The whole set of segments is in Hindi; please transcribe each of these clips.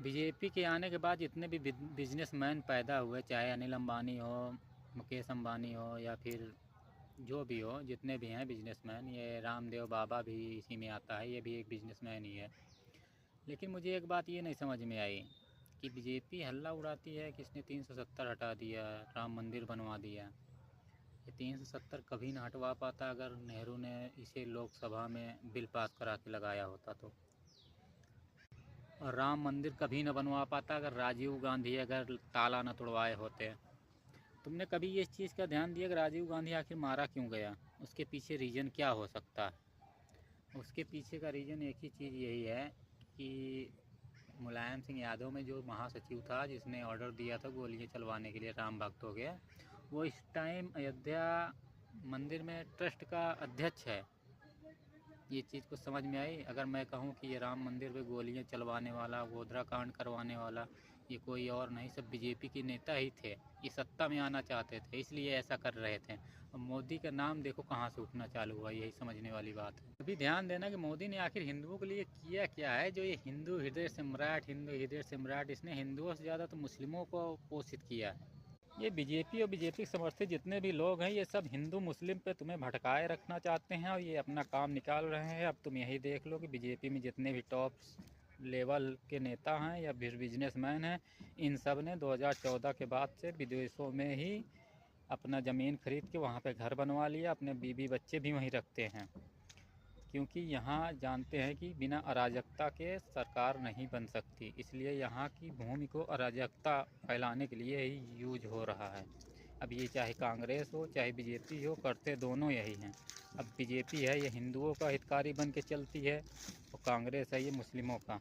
बीजेपी के आने के बाद जितने भी बिजनेसमैन पैदा हुए, चाहे अनिल अंबानी हो, मुकेश अंबानी हो, या फिर जो भी हो, जितने भी हैं बिजनेसमैन, ये रामदेव बाबा भी इसी में आता है, ये भी एक बिजनेसमैन ही है। लेकिन मुझे एक बात ये नहीं समझ में आई कि बीजेपी हल्ला उड़ाती है कि इसने 370 हटा दिया, राम मंदिर बनवा दिया। ये 370 कभी ना हटवा पाता अगर नेहरू ने इसे लोकसभा में बिल पास करा के लगाया होता तो। और राम मंदिर कभी न बनवा पाता अगर राजीव गांधी अगर ताला न तोड़वाए होते। तुमने कभी ये इस चीज़ का ध्यान दिया कि राजीव गांधी आखिर मारा क्यों गया? उसके पीछे रीज़न क्या हो सकता है? उसके पीछे का रीज़न एक ही चीज़ यही है कि मुलायम सिंह यादव में जो महासचिव था जिसने ऑर्डर दिया था गोलियां चलवाने के लिए राम भक्तों के, वो इस टाइम अयोध्या मंदिर में ट्रस्ट का अध्यक्ष है। ये चीज़ कुछ समझ में आई? अगर मैं कहूँ कि ये राम मंदिर पे गोलियां चलवाने वाला, गोधरा कांड करवाने वाला ये कोई और नहीं, सब बीजेपी के नेता ही थे। ये सत्ता में आना चाहते थे, इसलिए ऐसा कर रहे थे। और मोदी का नाम देखो कहाँ से उठना चालू हुआ, यही समझने वाली बात है। अभी ध्यान देना कि मोदी ने आखिर हिंदुओं के लिए किया क्या है, जो ये हिंदू हृदय सम्राट, हिंदू हृदय सम्राट, इसने हिंदुओं से ज़्यादा तो मुस्लिमों को पोषित किया है। ये बीजेपी और बीजेपी समर्थित जितने भी लोग हैं, ये सब हिंदू मुस्लिम पे तुम्हें भटकाए रखना चाहते हैं और ये अपना काम निकाल रहे हैं। अब तुम यही देख लो कि बीजेपी में जितने भी टॉप लेवल के नेता हैं या फिर बिजनेसमैन हैं, इन सब ने 2014 के बाद से विदेशों में ही अपना ज़मीन खरीद के वहाँ पे घर बनवा लिया, अपने बीवी बच्चे भी वहीं रखते हैं। क्योंकि यहाँ जानते हैं कि बिना अराजकता के सरकार नहीं बन सकती, इसलिए यहाँ की भूमि को अराजकता फैलाने के लिए ही यूज हो रहा है। अब ये चाहे कांग्रेस हो चाहे बीजेपी हो, करते दोनों यही हैं। अब बीजेपी है ये हिंदुओं का हितकारी बन के चलती है और कांग्रेस है ये मुस्लिमों का।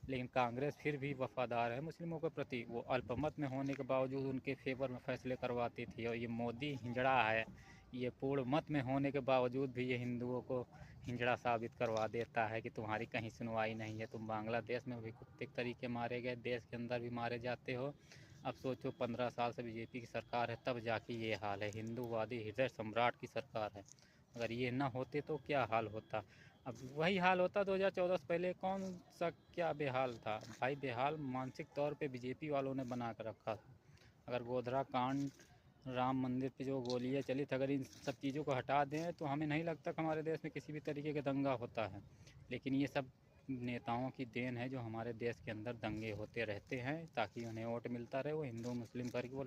लेकिन कांग्रेस फिर भी वफादार है मुस्लिमों के प्रति। वो अल्पमत में होने के बावजूद उनके फेवर में फैसले करवाती थी। और ये मोदी हिंजड़ा है, ये पूर्ण मत में होने के बावजूद भी ये हिंदुओं को हिंजड़ा साबित करवा देता है कि तुम्हारी कहीं सुनवाई नहीं है। तुम बांग्लादेश में भी कुत्ते के तरीके मारे गए, देश के अंदर भी मारे जाते हो। अब सोचो 15 साल से बीजेपी की सरकार है, तब जाके ये हाल है। हिंदूवादी हृदय सम्राट की सरकार है। अगर ये ना होते तो क्या हाल होता? अब वही हाल होता 2014 से पहले। कौन सा क्या बेहाल था भाई? बेहाल मानसिक तौर पे बीजेपी वालों ने बना कर रखा था। अगर गोधरा कांड, राम मंदिर पे जो गोलियां चली थी, अगर इन सब चीज़ों को हटा दें तो हमें नहीं लगता कि हमारे देश में किसी भी तरीके का दंगा होता है। लेकिन ये सब नेताओं की देन है जो हमारे देश के अंदर दंगे होते रहते हैं ताकि उन्हें वोट मिलता रहे। वो हिंदू मुस्लिम करके वो